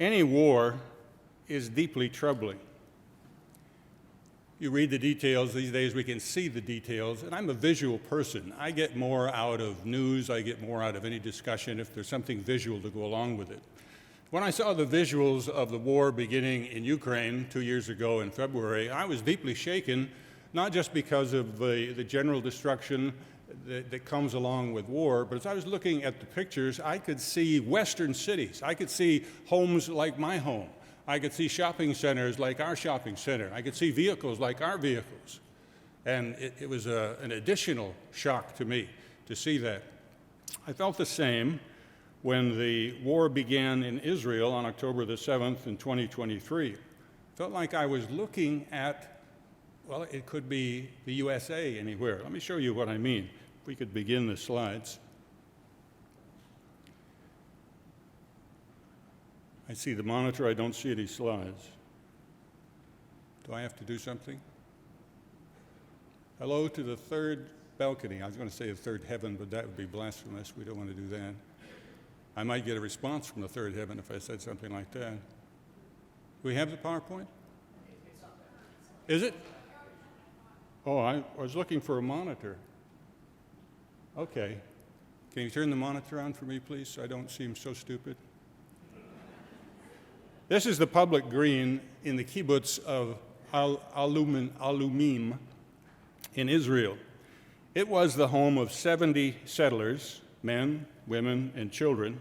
Any war is deeply troubling. You read the details. These days we can see the details, and I'm a visual person. I get more out of news, I get more out of any discussion if there's something visual to go along with it. When I saw the visuals of the war beginning in Ukraine 2 years ago in February, I was deeply shaken, not just because of the general destruction that comes along with war, but as I was looking at the pictures, I could see Western cities. I could see homes like my home. I could see shopping centers like our shopping center. I could see vehicles like our vehicles. And it was an additional shock to me to see that. I felt the same when the war began in Israel on October the 7th in 2023. Felt like I was looking at, well, it could be the USA anywhere. Let me show you what I mean. If we could begin the slides. I see the monitor, I don't see any slides. Do I have to do something? Hello to the third balcony. I was going to say the third heaven, but that would be blasphemous. We don't want to do that. I might get a response from the third heaven if I said something like that. Do we have the PowerPoint? Is it? Oh, I was looking for a monitor. Okay. Can you turn the monitor on for me, please, so I don't seem so stupid? This is the public green in the kibbutz of Alumim in Israel. It was the home of 70 settlers, men, women, and children.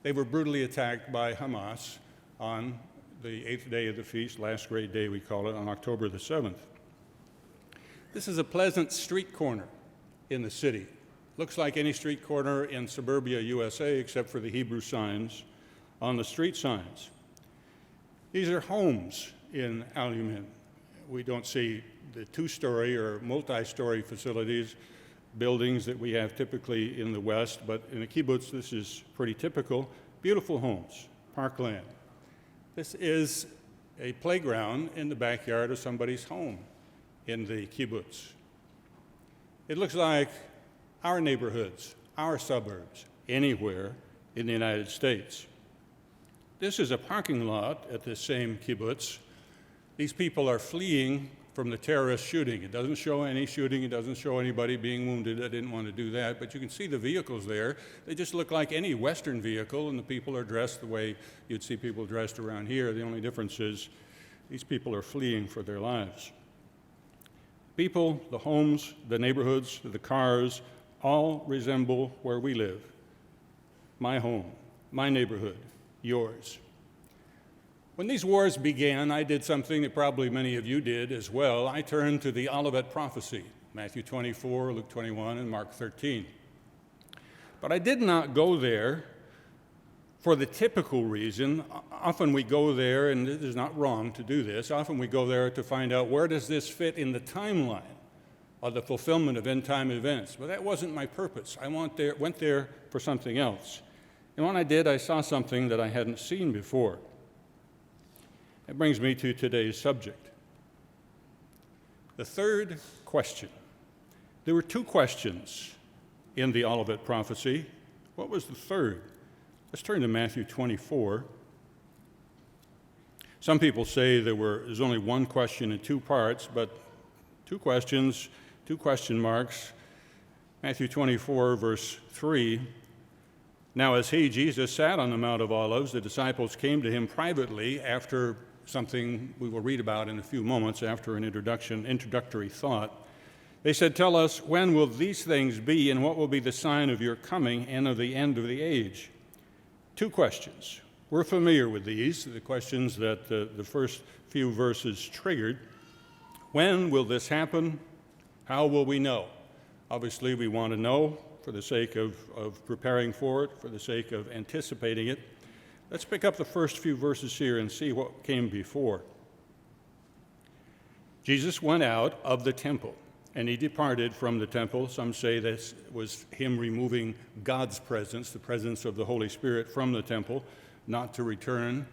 They were brutally attacked by Hamas on the 8th day of the feast, last great day we call it, on October the 7th. This is a pleasant street corner in the city. Looks like any street corner in suburbia USA except for the Hebrew signs on the street signs. These are homes in Alumim. We don't see the two-story or multi-story facilities, buildings that we have typically in the West, but in the kibbutz, this is pretty typical. Beautiful homes, parkland. This is a playground in the backyard of somebody's home in the kibbutz. It looks like our neighborhoods, our suburbs, anywhere in the United States. This is a parking lot at this same kibbutz. These people are fleeing from the terrorist shooting. It doesn't show any shooting. It doesn't show anybody being wounded. I didn't want to do that, but you can see the vehicles there. They just look like any Western vehicle, and the people are dressed the way you'd see people dressed around here. The only difference is these people are fleeing for their lives. People, the homes, the neighborhoods, the cars, all resemble where we live. My home, my neighborhood, yours. When these wars began, I did something that probably many of you did as well. I turned to the Olivet prophecy, Matthew 24, Luke 21, and Mark 13. But I did not go there for the typical reason. Often we go there, and it is not wrong to do this, often we go there to find out where does this fit in the timeline of the fulfillment of end-time events. But that wasn't my purpose. I went there for something else. And when I did, I saw something that I hadn't seen before. It brings me to today's subject. The third question. There were two questions in the Olivet prophecy. What was the third? Let's turn to Matthew 24. Some people say there's only one question in two parts, but two questions, two question marks. Matthew 24, verse 3. Now as he, Jesus, sat on the Mount of Olives, the disciples came to him privately after something we will read about in a few moments, after an introductory thought. They said, "Tell us, when will these things be, and what will be the sign of your coming and of the end of the age?" Two questions. We're familiar with these, the questions that the first few verses triggered. When will this happen? How will we know? Obviously, we want to know for the sake of preparing for it, for the sake of anticipating it. Let's pick up the first few verses here and see what came before. Jesus went out of the temple, and he departed from the temple. Some say this was him removing God's presence, the presence of the Holy Spirit, from the temple, not to return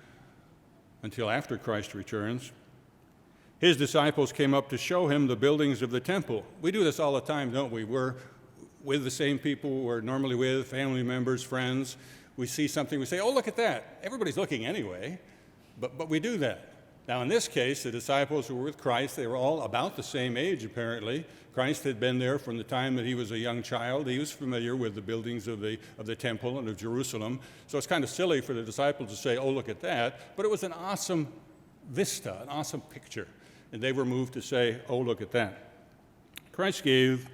until after Christ returns. His disciples came up to show him the buildings of the temple. We do this all the time, don't we? We're with the same people we're normally with, family members, friends. We see something, we say, oh, look at that. Everybody's looking anyway, but we do that. Now, in this case, the disciples who were with Christ, they were all about the same age, apparently. Christ had been there from the time that he was a young child. He was familiar with the buildings of the temple and of Jerusalem. So it's kind of silly for the disciples to say, oh, look at that. But it was an awesome vista, an awesome picture. And they were moved to say, oh, look at that. Christ gave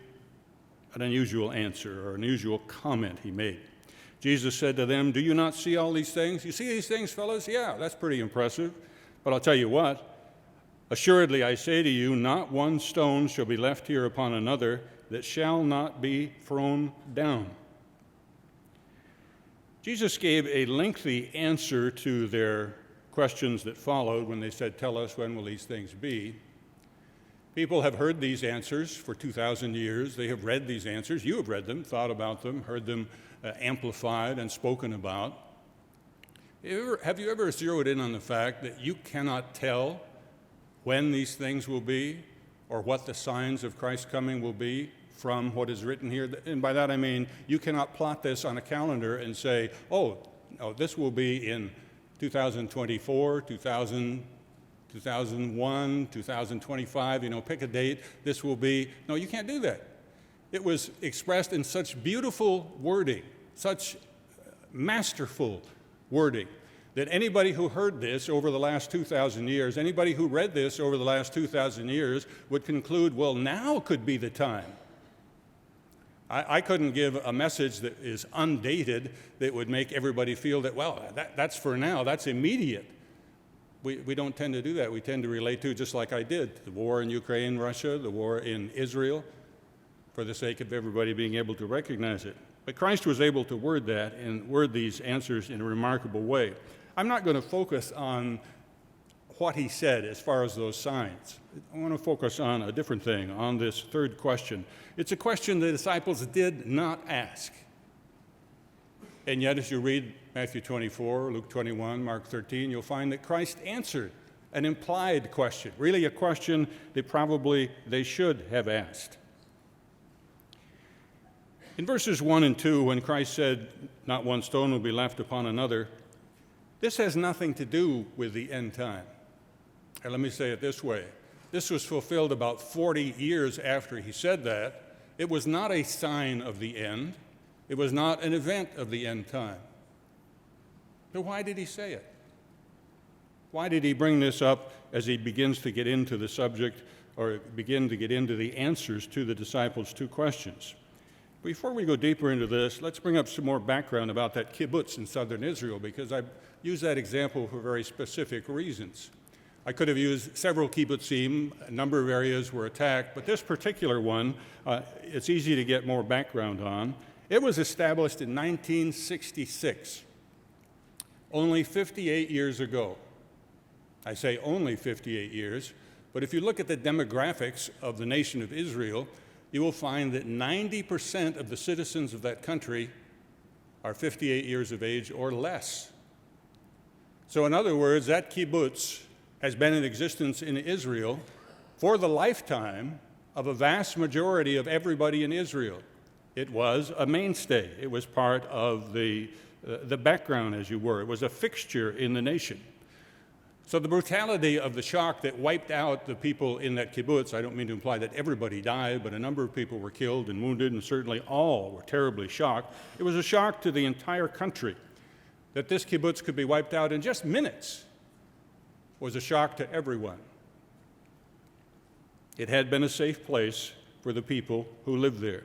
an unusual answer or an unusual comment he made. Jesus said to them, do you not see all these things? You see these things, fellas? Yeah, that's pretty impressive. But I'll tell you what, assuredly I say to you, not one stone shall be left here upon another that shall not be thrown down. Jesus gave a lengthy answer to their questions that followed when they said, tell us, when will these things be? People have heard these answers for 2,000 years. They have read these answers. You have read them, thought about them, heard them amplified and spoken about. Have you ever zeroed in on the fact that you cannot tell when these things will be or what the signs of Christ's coming will be from what is written here? And by that I mean you cannot plot this on a calendar and say, oh, no, this will be in 2024, 2001, 2025, pick a date, this will be. No, you can't do that. It was expressed in such beautiful wording, such masterful wording, that anybody who heard this over the last 2,000 years, anybody who read this over the last 2,000 years would conclude, well, now could be the time. I couldn't give a message that is undated that would make everybody feel that, well, that's for now, that's immediate. We don't tend to do that. We tend to relate to, just like I did, the war in Ukraine, Russia, the war in Israel, for the sake of everybody being able to recognize it. But Christ was able to word that and word these answers in a remarkable way. I'm not going to focus on what he said as far as those signs. I want to focus on a different thing, on this third question. It's a question the disciples did not ask. And yet, as you read Matthew 24, Luke 21, Mark 13, you'll find that Christ answered an implied question, really a question that probably they should have asked. In verses 1 and 2, when Christ said, not one stone will be left upon another, this has nothing to do with the end time. And let me say it this way. This was fulfilled about 40 years after he said that. It was not a sign of the end. It was not an event of the end time. So why did he say it? Why did he bring this up as he begins to get into the subject or begin to get into the answers to the disciples' two questions? Before we go deeper into this, let's bring up some more background about that kibbutz in southern Israel, because I use that example for very specific reasons. I could have used several kibbutzim, a number of areas were attacked, but this particular one, it's easy to get more background on. It was established in 1966, only 58 years ago. I say only 58 years, but if you look at the demographics of the nation of Israel, you will find that 90% of the citizens of that country are 58 years of age or less. So in other words, that kibbutz has been in existence in Israel for the lifetime of a vast majority of everybody in Israel. It was a mainstay. It was part of the background, as you were. It was a fixture in the nation. So the brutality of the shock that wiped out the people in that kibbutz, I don't mean to imply that everybody died, but a number of people were killed and wounded, and certainly all were terribly shocked. It was a shock to the entire country. That this kibbutz could be wiped out in just minutes was a shock to everyone. It had been a safe place for the people who lived there.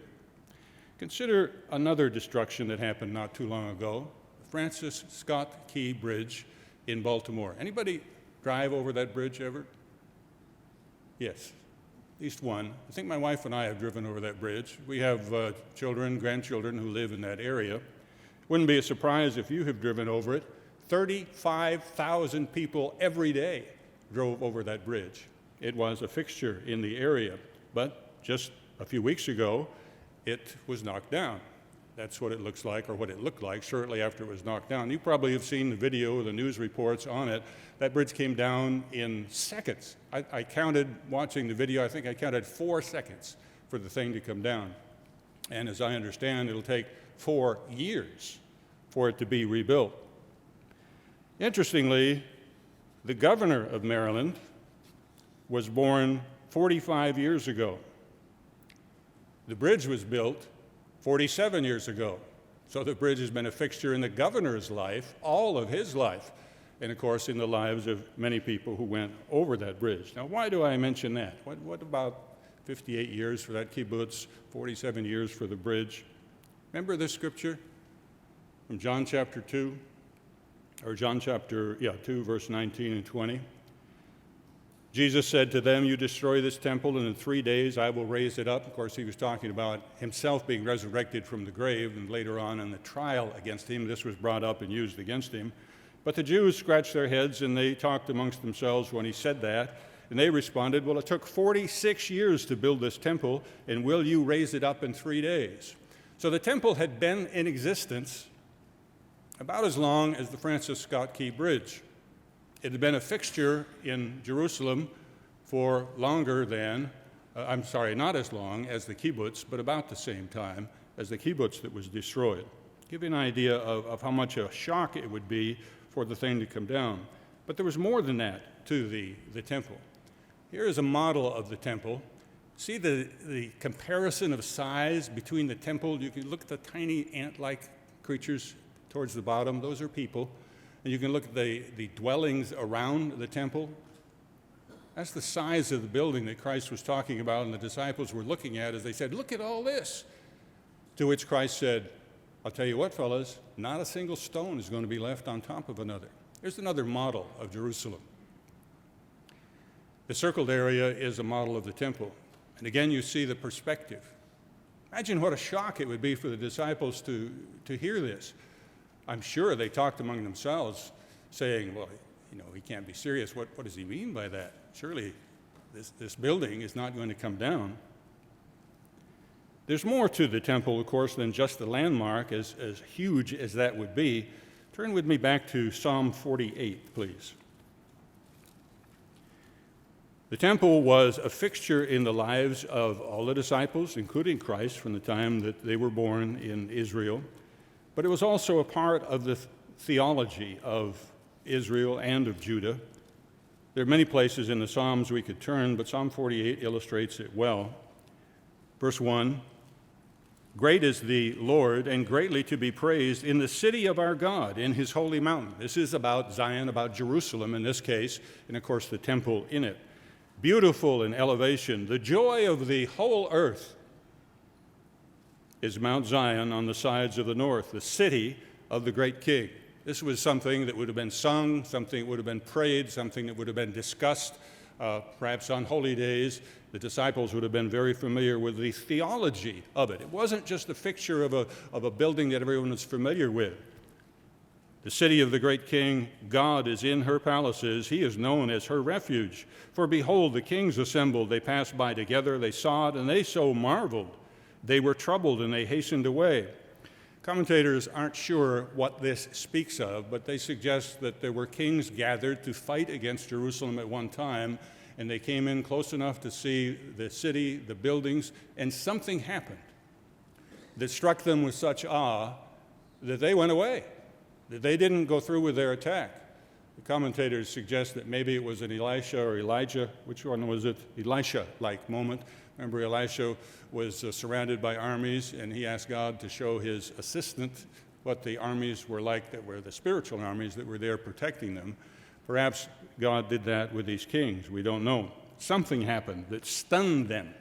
Consider another destruction that happened not too long ago, the Francis Scott Key Bridge in Baltimore. Anybody drive over that bridge ever? Yes, at least one. I think my wife and I have driven over that bridge. We have children, grandchildren who live in that area. Wouldn't be a surprise if you have driven over it. 35,000 people every day drove over that bridge. It was a fixture in the area, but just a few weeks ago, it was knocked down. That's what it looks like, or what it looked like shortly after it was knocked down. You probably have seen the video or the news reports on it. That bridge came down in seconds. I counted, watching the video, I think I counted 4 seconds for the thing to come down. And as I understand, it'll take 4 years for it to be rebuilt. Interestingly, the governor of Maryland was born 45 years ago. The bridge was built 47 years ago. So the bridge has been a fixture in the governor's life, all of his life, and of course in the lives of many people who went over that bridge. Now, why do I mention that? What about 58 years for that kibbutz, 47 years for the bridge? Remember this scripture from John chapter 2, or John chapter 2, verse 19 and 20? Jesus said to them, "You destroy this temple, and in 3 days I will raise it up." Of course, he was talking about himself being resurrected from the grave, and later on in the trial against him, this was brought up and used against him. But the Jews scratched their heads, and they talked amongst themselves when he said that, and they responded, "Well, it took 46 years to build this temple, and will you raise it up in 3 days?" So the temple had been in existence about as long as the Francis Scott Key Bridge. It had been a fixture in Jerusalem for longer than, not as long as the kibbutz, but about the same time as the kibbutz that was destroyed. Give you an idea of how much a shock it would be for the thing to come down. But there was more than that to the temple. Here is a model of the temple. See the comparison of size between the temple. You can look at the tiny ant-like creatures towards the bottom. Those are people. And you can look at the dwellings around the temple. That's the size of the building that Christ was talking about and the disciples were looking at as they said, "Look at all this." To which Christ said, "I'll tell you what, fellas, not a single stone is going to be left on top of another." Here's another model of Jerusalem. The circled area is a model of the temple. And again, you see the perspective. Imagine what a shock it would be for the disciples to hear this. I'm sure they talked among themselves, saying, "Well, he can't be serious. What does he mean by that? Surely this building is not going to come down." There's more to the temple, of course, than just the landmark, as huge as that would be. Turn with me back to Psalm 48, please. The temple was a fixture in the lives of all the disciples, including Christ, from the time that they were born in Israel. But it was also a part of the theology of Israel and of Judah. There are many places in the Psalms we could turn, but Psalm 48 illustrates it well. Verse 1, "Great is the Lord, and greatly to be praised in the city of our God, in his holy mountain." This is about Zion, about Jerusalem in this case, and of course the temple in it. "Beautiful in elevation, the joy of the whole earth is Mount Zion on the sides of the north, the city of the great King." This was something that would have been sung, something that would have been prayed, something that would have been discussed, perhaps on holy days. The disciples would have been very familiar with the theology of it. It wasn't just a fixture of a building that everyone was familiar with. The city of the great King, God is in her palaces. He is known as her refuge. For behold, the kings assembled. They passed by together. They saw it, and they so marveled. They were troubled, and they hastened away. Commentators aren't sure what this speaks of, but they suggest that there were kings gathered to fight against Jerusalem at one time, and they came in close enough to see the city, the buildings, and something happened that struck them with such awe that they went away, that they didn't go through with their attack. The commentators suggest that maybe it was an Elisha or Elijah. Which one was it? Elisha-like moment. Remember, Elisha was surrounded by armies, and he asked God to show his assistant what the armies were like, that were the spiritual armies that were there protecting them. Perhaps God did that with these kings. We don't know. Something happened that stunned them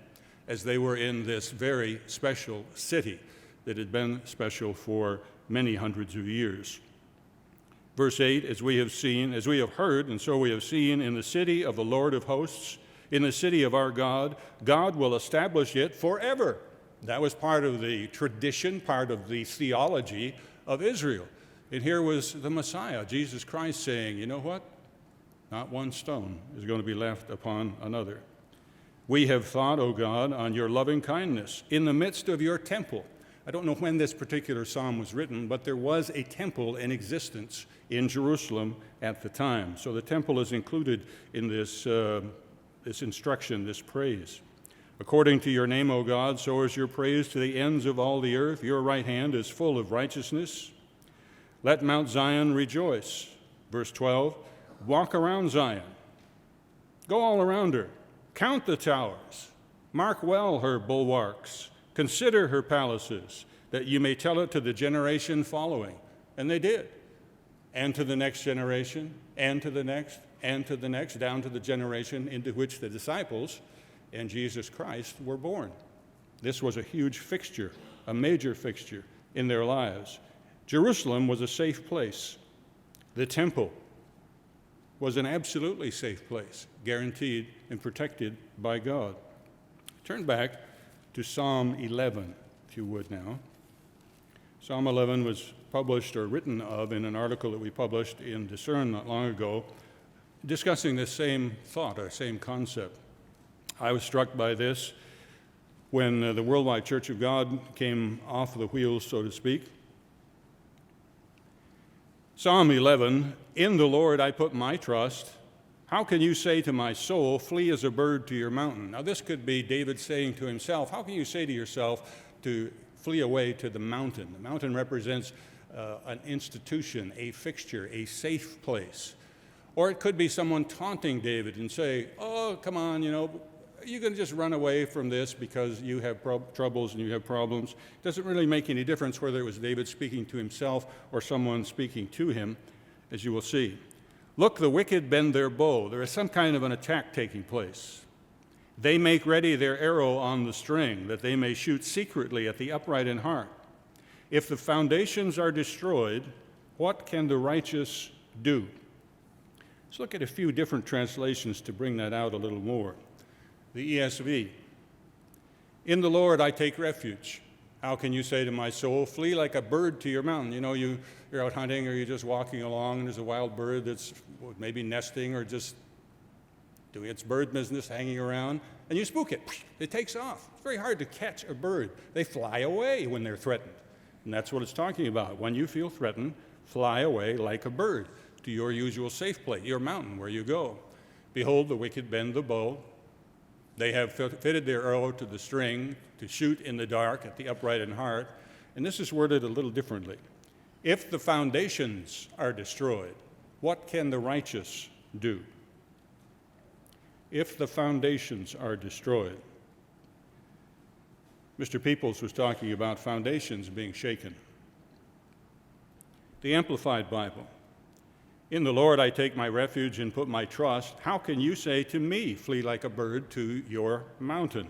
as they were in this very special city that had been special for many hundreds of years. Verse 8, as we have heard, and so we have seen, in the city of the Lord of hosts, in the city of our God, God will establish it forever. That was part of the tradition, part of the theology of Israel. And here was the Messiah, Jesus Christ, saying, "You know what? Not one stone is going to be left upon another. We have thought, O God, on your loving kindness in the midst of your temple." I don't know when this particular psalm was written, but there was a temple in existence in Jerusalem at the time. So the temple is included in this instruction, this praise. "According to your name, O God, so is your praise to the ends of all the earth. Your right hand is full of righteousness. Let Mount Zion rejoice. Verse 12, walk around Zion. Go all around her. Count the towers. Mark well her bulwarks. Consider her palaces, that you may tell it to the generation following. And they did. And to the next generation, and to the next, and to the next, down to the generation into which the disciples and Jesus Christ were born. This was a huge fixture, a major fixture in their lives. Jerusalem was a safe place. The temple was an absolutely safe place, guaranteed and protected by God. Turn back to Psalm 11, if you would now. Psalm 11 was published or written of in an article that we published in Discern not long ago, discussing this same thought or same concept. I was struck by this when the Worldwide Church of God came off the wheels, so to speak. Psalm 11, in the Lord I put my trust. How can you say to my soul, flee as a bird to your mountain? Now this could be David saying to himself, how can you say to yourself to flee away to the mountain? The mountain represents an institution, a fixture, a safe place. Or it could be someone taunting David and say, oh, come on, you can just run away from this because you have troubles and you have problems. It doesn't really make any difference whether it was David speaking to himself or someone speaking to him, as you will see. Look, the wicked bend their bow. There is some kind of an attack taking place. They make ready their arrow on the string, that they may shoot secretly at the upright in heart. If the foundations are destroyed, what can the righteous do? Let's look at a few different translations to bring that out a little more. The ESV, in the Lord I take refuge. How can you say to my soul, flee like a bird to your mountain? You're out hunting or you're just walking along and there's a wild bird that's maybe nesting or just doing its bird business, hanging around, and you spook it. It takes off. It's very hard to catch a bird. They fly away when they're threatened. And that's what it's talking about. When you feel threatened, fly away like a bird to your usual safe place, your mountain where you go. Behold, the wicked bend the bow. They have fitted their arrow to the string to shoot in the dark at the upright in heart. And this is worded a little differently. If the foundations are destroyed, what can the righteous do? If the foundations are destroyed. Mr. Peoples was talking about foundations being shaken. The Amplified Bible. In the Lord I take my refuge and put my trust. How can you say to me, flee like a bird to your mountain?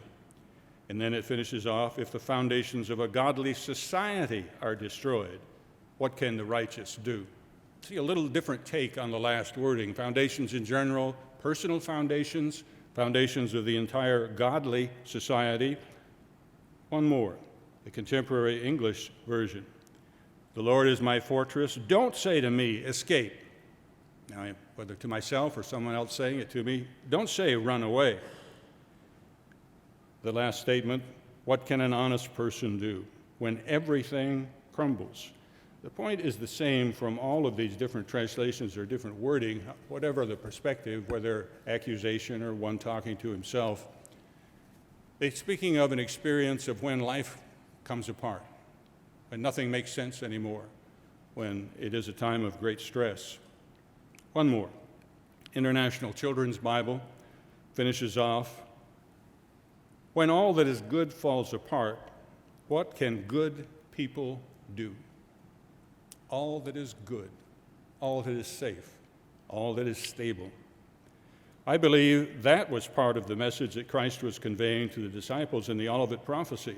And then it finishes off, if the foundations of a godly society are destroyed, what can the righteous do? See a little different take on the last wording. Foundations in general, personal foundations, foundations of the entire godly society. One more, the contemporary English version. The Lord is my fortress. Don't say to me, escape. Now, whether to myself or someone else saying it to me, don't say run away. The last statement, what can an honest person do when everything crumbles? The point is the same from all of these different translations or different wording, whatever the perspective, whether accusation or one talking to himself. They're speaking of an experience of when life comes apart, when nothing makes sense anymore, when it is a time of great stress. One more. International Children's Bible finishes off. When all that is good falls apart, what can good people do? All that is good, all that is safe, all that is stable. I believe that was part of the message that Christ was conveying to the disciples in the Olivet prophecy.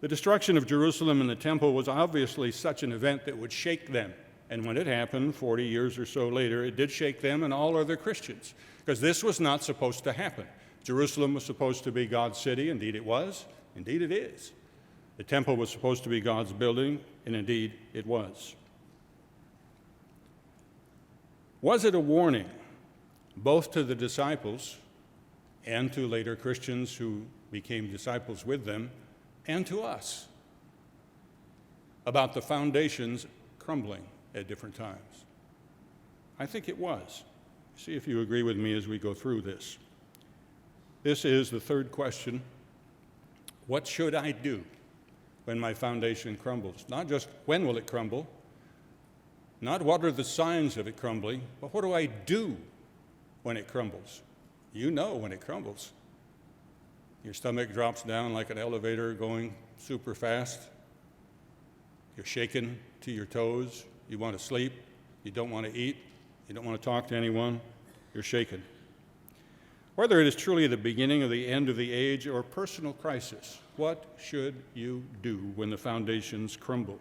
The destruction of Jerusalem and the temple was obviously such an event that would shake them. And when it happened, 40 years or so later, it did shake them and all other Christians, because this was not supposed to happen. Jerusalem was supposed to be God's city. Indeed it was. Indeed it is. The temple was supposed to be God's building, and indeed it was. Was it a warning, both to the disciples and to later Christians who became disciples with them, and to us, about the foundations crumbling at different times? I think it was. See if you agree with me as we go through this. This is the third question. What should I do when my foundation crumbles? Not just when will it crumble, Not what are the signs of it crumbling, but what do I do when it crumbles? You know when it crumbles. Your stomach drops down like an elevator going super fast. You're shaken to your toes. You want to sleep. You don't want to eat. You don't want to talk to anyone. You're shaken. Whether it is truly the beginning or the end of the age or personal crisis, what should you do when the foundations crumble?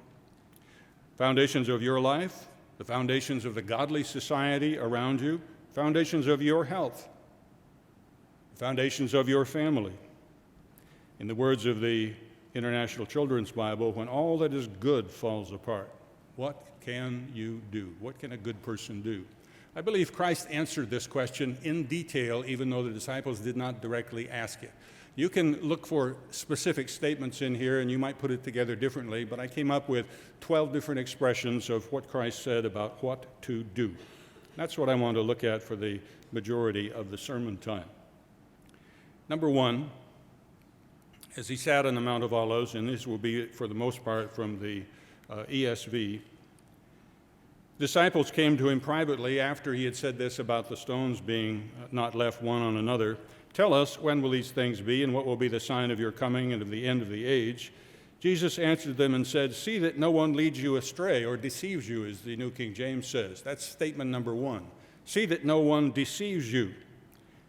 Foundations of your life, the foundations of the godly society around you, foundations of your health, foundations of your family. In the words of the International Children's Bible, when all that is good falls apart, what can you do? What can a good person do? I believe Christ answered this question in detail, even though the disciples did not directly ask it. You can look for specific statements in here, and you might put it together differently, but I came up with 12 different expressions of what Christ said about what to do. That's what I want to look at for the majority of the sermon time. Number one, as he sat on the Mount of Olives, and this will be for the most part from the ESV, disciples came to him privately after he had said this about the stones being not left one on another. Tell us, when will these things be, and what will be the sign of your coming and of the end of the age? Jesus answered them and said, see that no one leads you astray or deceives you, as the New King James says. That's statement number one. See that no one deceives you.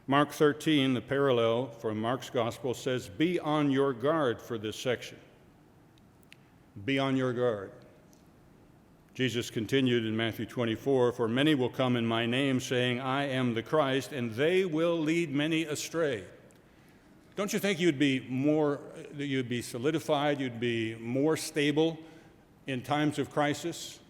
Mark 13, the parallel from Mark's gospel, says, be on your guard for this section. Be on your guard. Jesus continued in Matthew 24, for many will come in my name, saying, I am the Christ, and they will lead many astray. Don't you think you'd be solidified, you'd be more stable in times of crisis?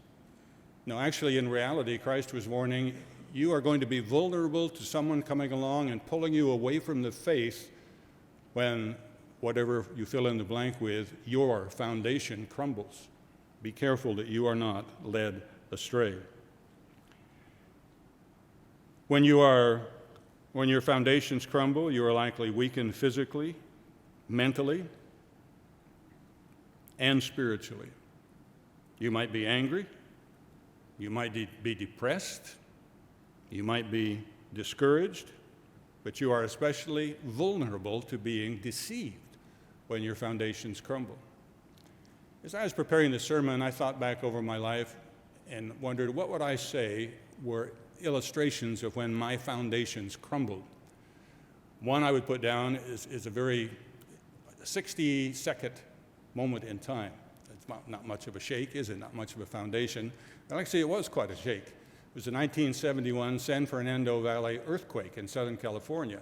No, actually, in reality, Christ was warning, you are going to be vulnerable to someone coming along and pulling you away from the faith when, whatever you fill in the blank with, your foundation crumbles. Be careful that you are not led astray. When your foundations crumble, you are likely weakened physically, mentally, and spiritually. You might be angry. You might be depressed. You might be discouraged. But you are especially vulnerable to being deceived when your foundations crumble. As I was preparing the sermon, I thought back over my life and wondered what would I say were illustrations of when my foundations crumbled. One I would put down is a very 60-second moment in time. It's not much of a shake, is it? Not much of a foundation. But actually, it was quite a shake. It was the 1971 San Fernando Valley earthquake in Southern California.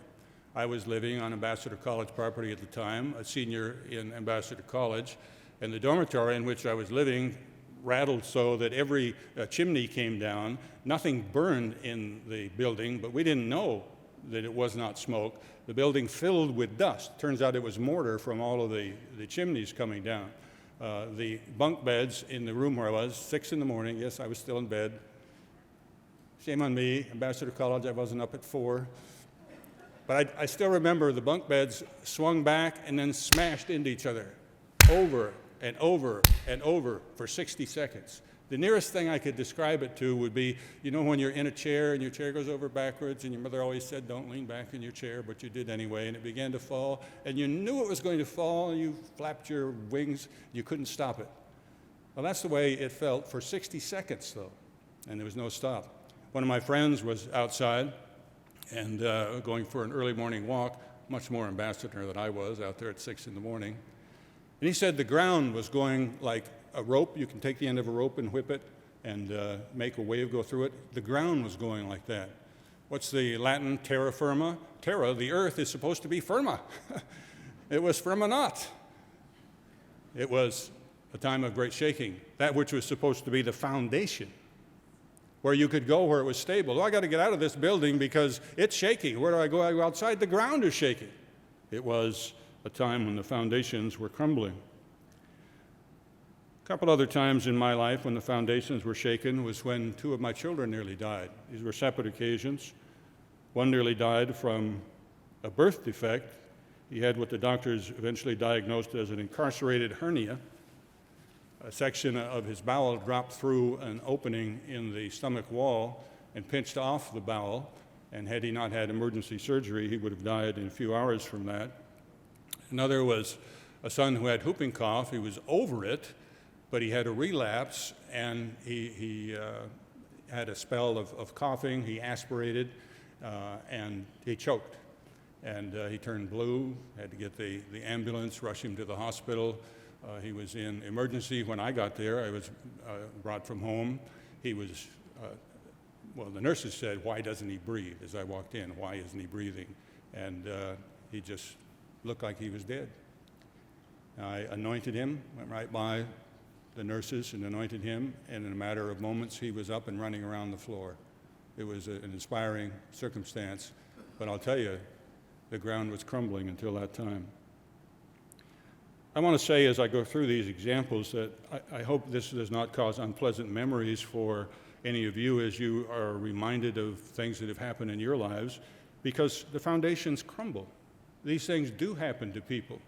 I was living on Ambassador College property at the time, a senior in Ambassador College, and the dormitory in which I was living rattled so that every chimney came down. Nothing burned in the building, but we didn't know that it was not smoke. The building filled with dust. Turns out it was mortar from all of the chimneys coming down. The bunk beds in the room where I was, 6 in the morning, yes, I was still in bed. Shame on me, Ambassador College, I wasn't up at 4. But I still remember the bunk beds swung back and then smashed into each other over and over and over for 60 seconds. The nearest thing I could describe it to would be, you know, when you're in a chair and your chair goes over backwards and your mother always said, don't lean back in your chair, but you did anyway, and it began to fall, and you knew it was going to fall, and you flapped your wings, you couldn't stop it. Well, that's the way it felt for 60 seconds, though, and there was no stop. One of my friends was outside and going for an early morning walk, much more ambassador than I was, out there at 6 in the morning. And he said the ground was going like a rope. You can take the end of a rope and whip it and make a wave go through it. The ground was going like that. What's the Latin terra firma? Terra, the earth, is supposed to be firma. It was firma not. It was a time of great shaking, that which was supposed to be the foundation, where you could go where it was stable. Oh, I got to get out of this building because it's shaking. Where do I go? I go outside. The ground is shaking. It was a time when the foundations were crumbling. A couple other times in my life when the foundations were shaken was when 2 of my children nearly died. These were separate occasions. One nearly died from a birth defect. He had what the doctors eventually diagnosed as an incarcerated hernia. a section of his bowel dropped through an opening in the stomach wall and pinched off the bowel, and had he not had emergency surgery, he would have died in a few hours from that. Another was a son who had whooping cough. He was over it, but he had a relapse, and he had a spell of coughing. He aspirated, and he choked. And he turned blue, had to get the ambulance, rush him to the hospital. He was in emergency when I got there. I was brought from home. He was, well, the nurses said, "Why doesn't he breathe?" As I walked in, "Why isn't he breathing?" And he just looked like he was dead. I anointed him, went right by the nurses and anointed him, and in a matter of moments, he was up and running around the floor. It was an inspiring circumstance, but I'll tell you, the ground was crumbling until that time. I want to say as I go through these examples that I hope this does not cause unpleasant memories for any of you as you are reminded of things that have happened in your lives, because the foundations crumble. These things do happen to people.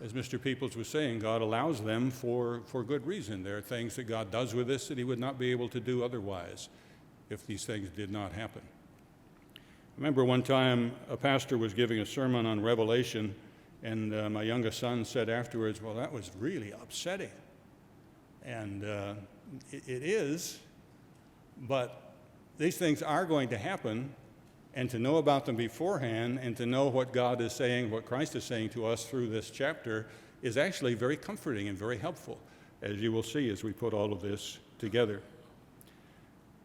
As Mr. Peoples was saying, God allows them for good reason. There are things that God does with us that he would not be able to do otherwise if these things did not happen. I remember one time a pastor was giving a sermon on Revelation, and my youngest son said afterwards, "Well, that was really upsetting." And it is, but these things are going to happen, and to know about them beforehand and to know what God is saying, what Christ is saying to us through this chapter is actually very comforting and very helpful, as you will see as we put all of this together.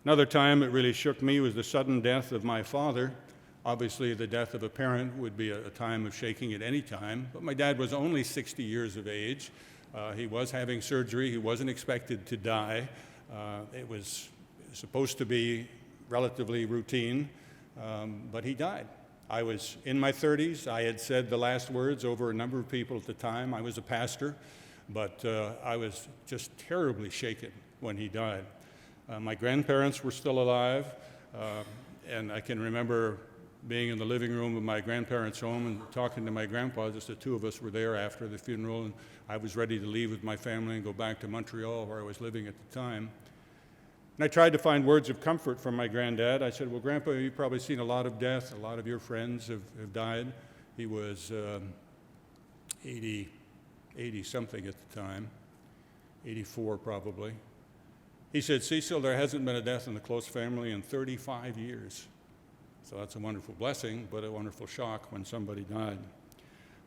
Another time that really shook me was the sudden death of my father. Obviously, the death of a parent would be a time of shaking at any time, but my dad was only 60 years of age. He was having surgery. He wasn't expected to die. It was supposed to be relatively routine, but he died. I was in my 30s. I had said the last words over a number of people at the time. I was a pastor, but I was just terribly shaken when he died. My grandparents were still alive, and I can remember being in the living room of my grandparents' home and talking to my grandpa. Just the two of us were there after the funeral, and I was ready to leave with my family and go back to Montreal, where I was living at the time. And I tried to find words of comfort from my granddad. I said, "Well, Grandpa, you've probably seen a lot of death. A lot of your friends have died." He was 80-something at the time, 84 probably. He said, "Cecil, there hasn't been a death in the close family in 35 years. So that's a wonderful blessing, but a wonderful shock when somebody died."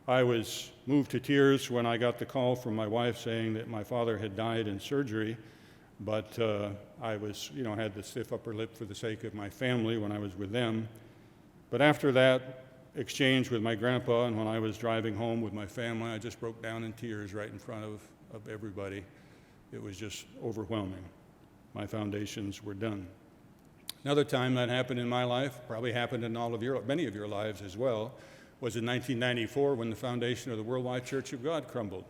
I was moved to tears when I got the call from my wife saying that my father had died in surgery, but I was, had the stiff upper lip for the sake of my family when I was with them. But after that exchange with my grandpa and when I was driving home with my family, I just broke down in tears right in front of everybody. It was just overwhelming. My foundations were done. Another time that happened in my life, probably happened in many of your lives as well, was in 1994 when the foundation of the Worldwide Church of God crumbled.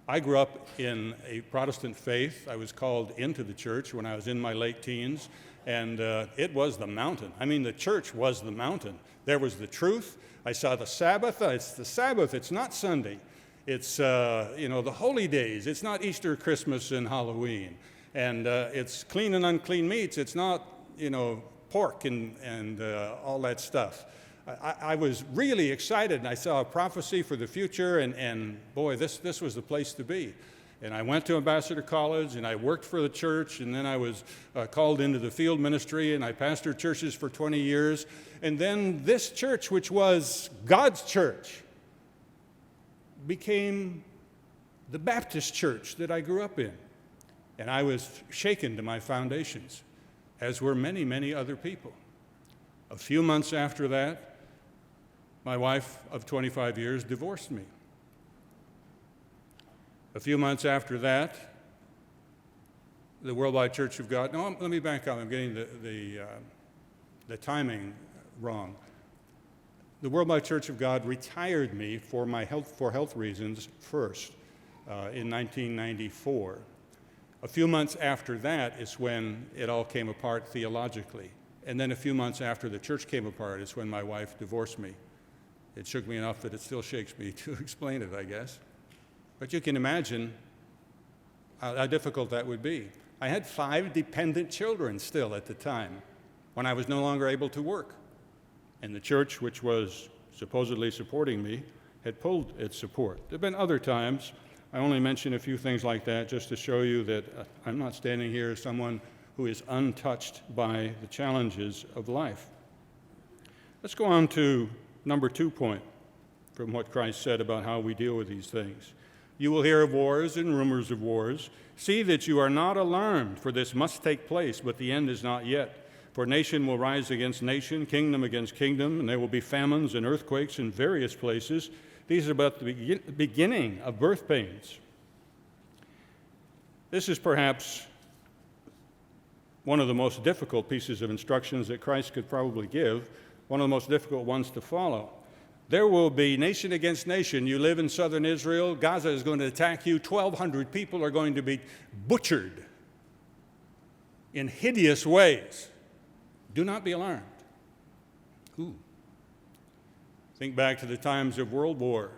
I grew up in a Protestant faith. I was called into the church when I was in my late teens, and it was the mountain. I mean, the church was the mountain. There was the truth. I saw the Sabbath. It's the Sabbath. It's not Sunday. It's, the holy days. It's not Easter, Christmas, and Halloween. And it's clean and unclean meats. It's not pork and all that stuff. I was really excited, and I saw a prophecy for the future, and boy, this was the place to be. And I went to Ambassador College, and I worked for the church, and then I was called into the field ministry, and I pastored churches for 20 years. And then this church, which was God's church, became the Baptist church that I grew up in. And I was shaken to my foundations, as were many, many other people. A few months after that, my wife of 25 years divorced me. A few months after that, the Worldwide Church of God, no, let me back up, I'm getting the timing wrong. The Worldwide Church of God retired me for health reasons first in 1994. A few months after that is when it all came apart theologically. And then a few months after the church came apart is when my wife divorced me. It shook me enough that it still shakes me to explain it, I guess. But you can imagine how difficult that would be. I had 5 dependent children still at the time when I was no longer able to work. And the church, which was supposedly supporting me, had pulled its support. There have been other times. I only mention a few things like that just to show you that I'm not standing here as someone who is untouched by the challenges of life. Let's go on to number 2 point from what Christ said about how we deal with these things. You will hear of wars and rumors of wars. See that you are not alarmed, for this must take place, but the end is not yet. For nation will rise against nation, kingdom against kingdom, and there will be famines and earthquakes in various places. These are but the beginning of birth pains. This is perhaps one of the most difficult pieces of instructions that Christ could probably give, one of the most difficult ones to follow. There will be nation against nation. You live in southern Israel, Gaza is going to attack you. 1,200 people are going to be butchered in hideous ways. Do not be alarmed. Ooh. Think back to the times of World War.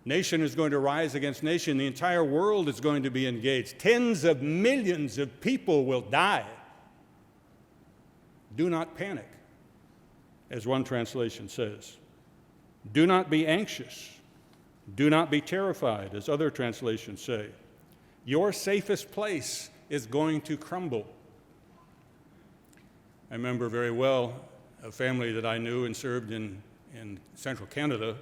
Nation is going to rise against nation. The entire world is going to be engaged. Tens of millions of people will die. Do not panic, as one translation says. Do not be anxious. Do not be terrified, as other translations say. Your safest place is going to crumble. I remember very well a family that I knew and served in central Canada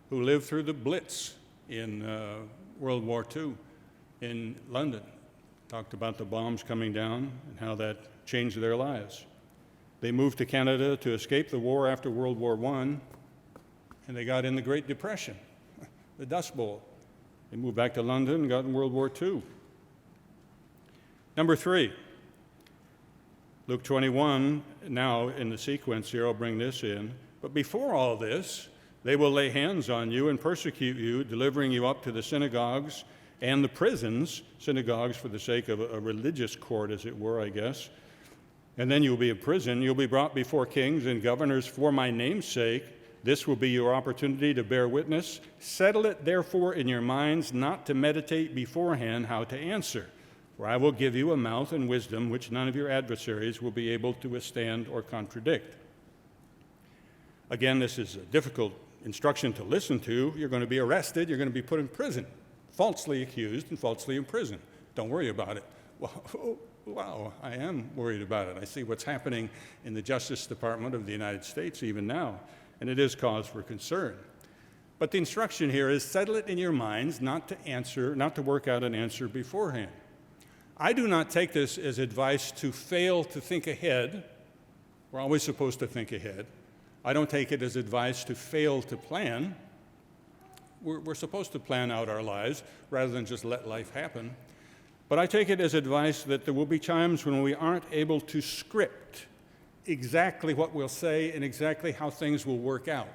who lived through the Blitz in World War II in London. Talked about the bombs coming down and how that changed their lives. They moved to Canada to escape the war after World War I, and they got in the Great Depression, the Dust Bowl. They moved back to London and got in World War II. Number 3. Luke 21, now in the sequence here, I'll bring this in. But before all this, they will lay hands on you and persecute you, delivering you up to the synagogues and the prisons, synagogues for the sake of a religious court, as it were, I guess. And then you'll be in prison. You'll be brought before kings and governors for my name's sake. This will be your opportunity to bear witness. Settle it, therefore, in your minds not to meditate beforehand how to answer. For I will give you a mouth and wisdom which none of your adversaries will be able to withstand or contradict. Again, this is a difficult instruction to listen to. You're going to be arrested. You're going to be put in prison, falsely accused and falsely imprisoned. Don't worry about it. Wow, I am worried about it. I see what's happening in the Justice Department of the United States even now, and it is cause for concern. But the instruction here is settle it in your minds not to work out an answer beforehand. I do not take this as advice to fail to think ahead. We're always supposed to think ahead. I don't take it as advice to fail to plan. We're supposed to plan out our lives rather than just let life happen. But I take it as advice that there will be times when we aren't able to script exactly what we'll say and exactly how things will work out.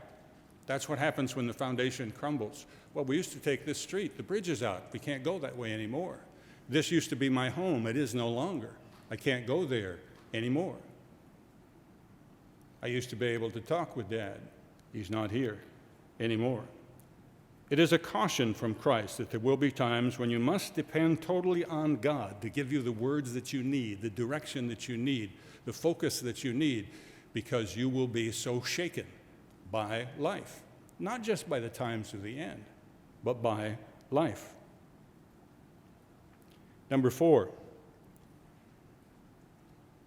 That's what happens when the foundation crumbles. Well, we used to take this street. The bridge is out. We can't go that way anymore. This used to be my home. It is no longer. I can't go there anymore. I used to be able to talk with Dad. He's not here anymore. It is a caution from Christ that there will be times when you must depend totally on God to give you the words that you need, the direction that you need, the focus that you need, because you will be so shaken by life. Not just by the times of the end, but by life. Number 4,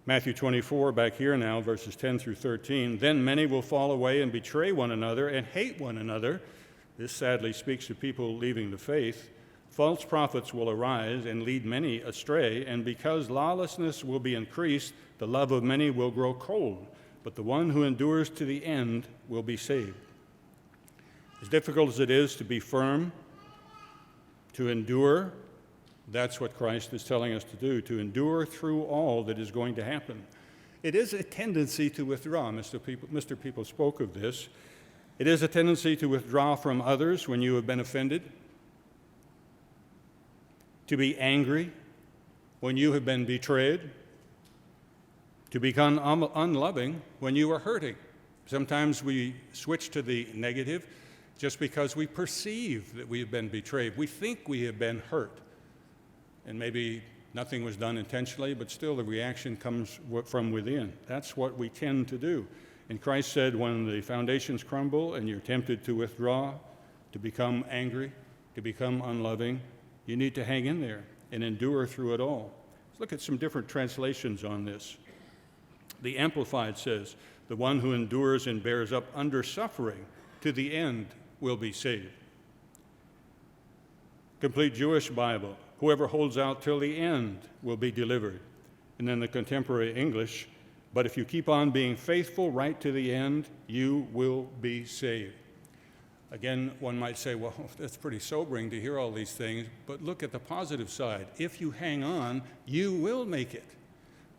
Matthew 24, back here now, verses 10 through 13. Then many will fall away and betray one another and hate one another. This sadly speaks to people leaving the faith. False prophets will arise and lead many astray, and because lawlessness will be increased, the love of many will grow cold, but the one who endures to the end will be saved. As difficult as it is to be firm, to endure, that's what Christ is telling us to do, to endure through all that is going to happen. It is a tendency to withdraw. Mr. People spoke of this. It is a tendency to withdraw from others when you have been offended, to be angry when you have been betrayed, to become unloving when you are hurting. Sometimes we switch to the negative just because we perceive that we have been betrayed. We think we have been hurt. and maybe nothing was done intentionally, but still the reaction comes from within. That's what we tend to do. And Christ said, when the foundations crumble and you're tempted to withdraw, to become angry, to become unloving, you need to hang in there and endure through it all. Let's look at some different translations on this. The Amplified says, the one who endures and bears up under suffering to the end will be saved. Complete Jewish Bible, whoever holds out till the end will be delivered. And then the Contemporary English, but if you keep on being faithful right to the end, you will be saved. Again, one might say, well, that's pretty sobering to hear all these things, but look at the positive side. If you hang on, you will make it.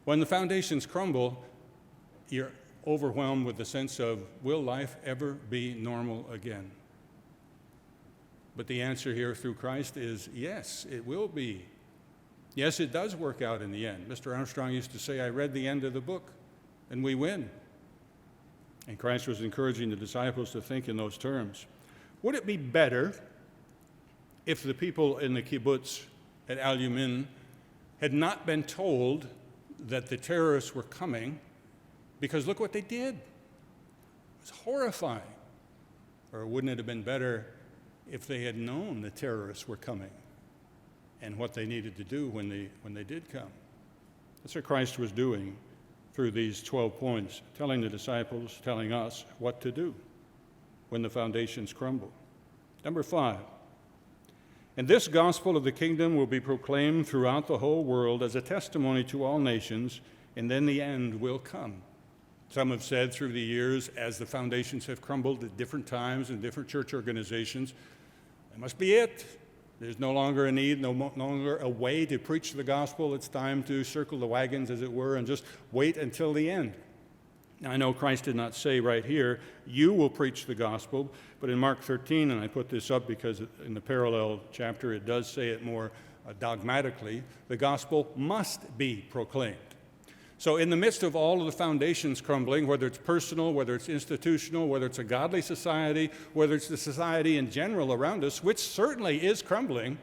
When the foundations crumble, you're overwhelmed with the sense of, will life ever be normal again? But the answer here through Christ is, yes, it will be. Yes, it does work out in the end. Mr. Armstrong used to say, I read the end of the book, and we win. And Christ was encouraging the disciples to think in those terms. Would it be better if the people in the kibbutz at Al-Yumin had not been told that the terrorists were coming? Because look what they did. It was horrifying. Or wouldn't it have been better if they had known the terrorists were coming and what they needed to do when they did come? That's what Christ was doing through these 12 points, telling the disciples, telling us what to do when the foundations crumble. Number 5, and this gospel of the kingdom will be proclaimed throughout the whole world as a testimony to all nations, and then the end will come. Some have said through the years, as the foundations have crumbled at different times in different church organizations, that must be it. There's no longer a need, no longer a way to preach the gospel. It's time to circle the wagons, as it were, and just wait until the end. Now, I know Christ did not say right here, you will preach the gospel, but in Mark 13, and I put this up because in the parallel chapter it does say it more dogmatically, the gospel must be proclaimed. So in the midst of all of the foundations crumbling, whether it's personal, whether it's institutional, whether it's a godly society, whether it's the society in general around us, which certainly is crumbling,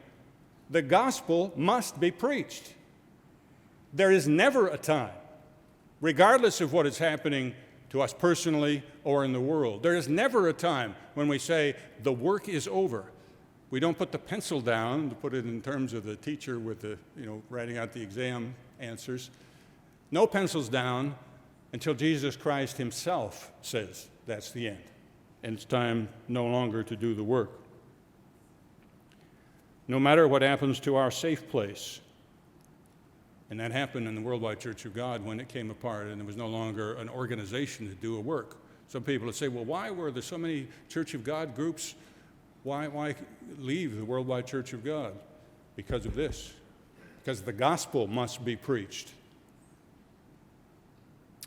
the gospel must be preached. There is never a time, regardless of what is happening to us personally or in the world, there is never a time when we say the work is over. We don't put the pencil down, to put it in terms of the teacher with the, writing out the exam answers. No pencils down until Jesus Christ himself says that's the end. And it's time no longer to do the work. No matter what happens to our safe place, and that happened in the Worldwide Church of God when it came apart and there was no longer an organization to do a work. Some people would say, well, why were there so many Church of God groups? Why leave the Worldwide Church of God? Because of this. Because the gospel must be preached.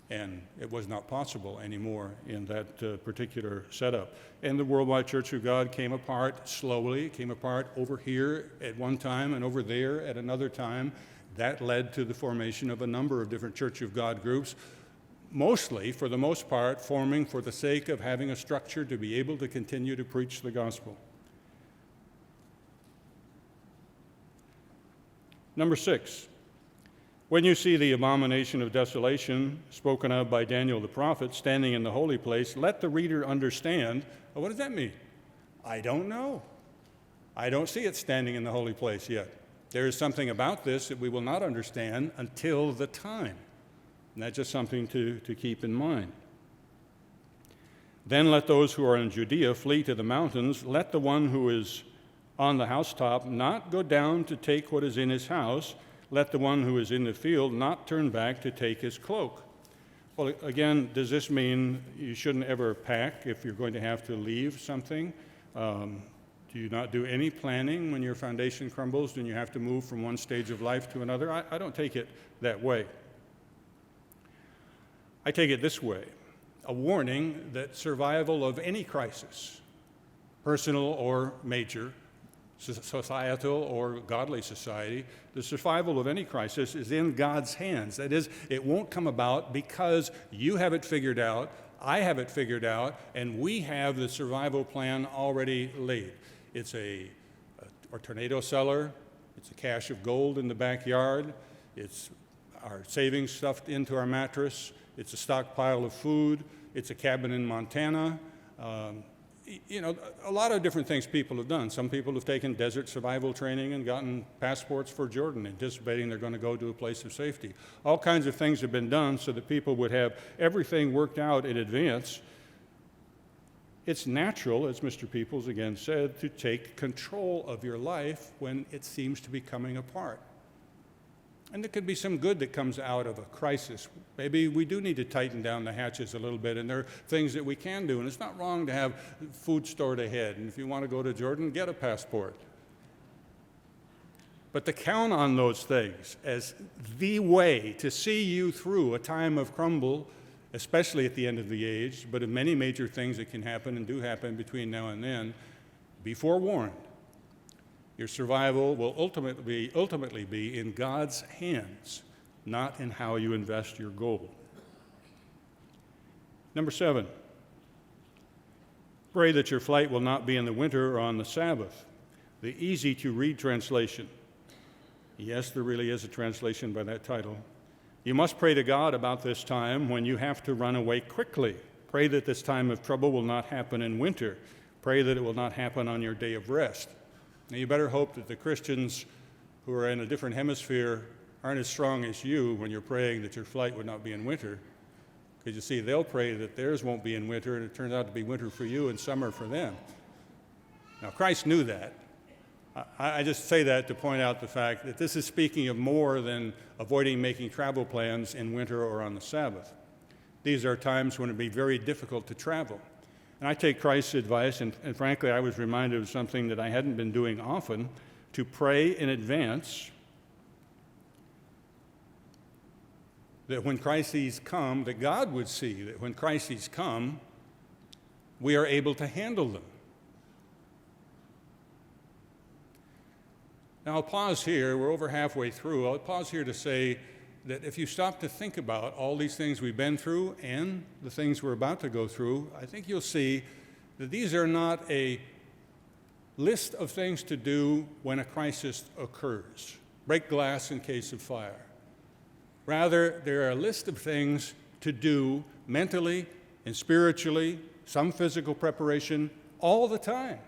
And it was not possible anymore in that particular setup. And the Worldwide Church of God came apart slowly. It came apart over here at one time and over there at another time. That led to the formation of a number of different Church of God groups, mostly, for the most part, forming for the sake of having a structure to be able to continue to preach the gospel. Number 6. When you see the abomination of desolation spoken of by Daniel the prophet standing in the holy place, let the reader understand. Well, what does that mean? I don't know. I don't see it standing in the holy place yet. There is something about this that we will not understand until the time. And that's just something to keep in mind. Then let those who are in Judea flee to the mountains. Let the one who is on the housetop not go down to take what is in his house. Let the one who is in the field not turn back to take his cloak. Well, again, does this mean you shouldn't ever pack if you're going to have to leave something? Do you not do any planning when your foundation crumbles and you have to move from one stage of life to another? I don't take it that way. I take it this way, a warning that survival of any crisis, personal or major, societal or godly society, the survival of any crisis is in God's hands. That is, it won't come about because you have it figured out, I have it figured out, and we have the survival plan already laid. It's a tornado cellar. It's a cache of gold in the backyard. It's our savings stuffed into our mattress. It's a stockpile of food. It's a cabin in Montana. A lot of different things people have done. Some people have taken desert survival training and gotten passports for Jordan, anticipating they're going to go to a place of safety. All kinds of things have been done so that people would have everything worked out in advance. It's natural, as Mr. Peoples again said, to take control of your life when it seems to be coming apart. And there could be some good that comes out of a crisis. Maybe we do need to tighten down the hatches a little bit, and there are things that we can do. And it's not wrong to have food stored ahead. And if you want to go to Jordan, get a passport. But to count on those things as the way to see you through a time of crumble, especially at the end of the age, but of many major things that can happen and do happen between now and then, be forewarned. Your survival will ultimately be in God's hands, not in how you invest your gold. Number 7, pray that your flight will not be in the winter or on the Sabbath. The easy-to-read translation. Yes, there really is a translation by that title. You must pray to God about this time when you have to run away quickly. Pray that this time of trouble will not happen in winter. Pray that it will not happen on your day of rest. Now, you better hope that the Christians who are in a different hemisphere aren't as strong as you when you're praying that your flight would not be in winter. Because you see, they'll pray that theirs won't be in winter, and it turns out to be winter for you and summer for them. Now, Christ knew that. I just say that to point out the fact that this is speaking of more than avoiding making travel plans in winter or on the Sabbath. These are times when it would be very difficult to travel. And I take Christ's advice, and frankly, I was reminded of something that I hadn't been doing often, to pray in advance that when crises come, that God would see that when crises come, we are able to handle them. Now, I'll pause here. We're over halfway through. I'll pause here to say that if you stop to think about all these things we've been through and the things we're about to go through, I think you'll see that these are not a list of things to do when a crisis occurs. Break glass in case of fire. Rather, they're a list of things to do mentally and spiritually, some physical preparation, all the time.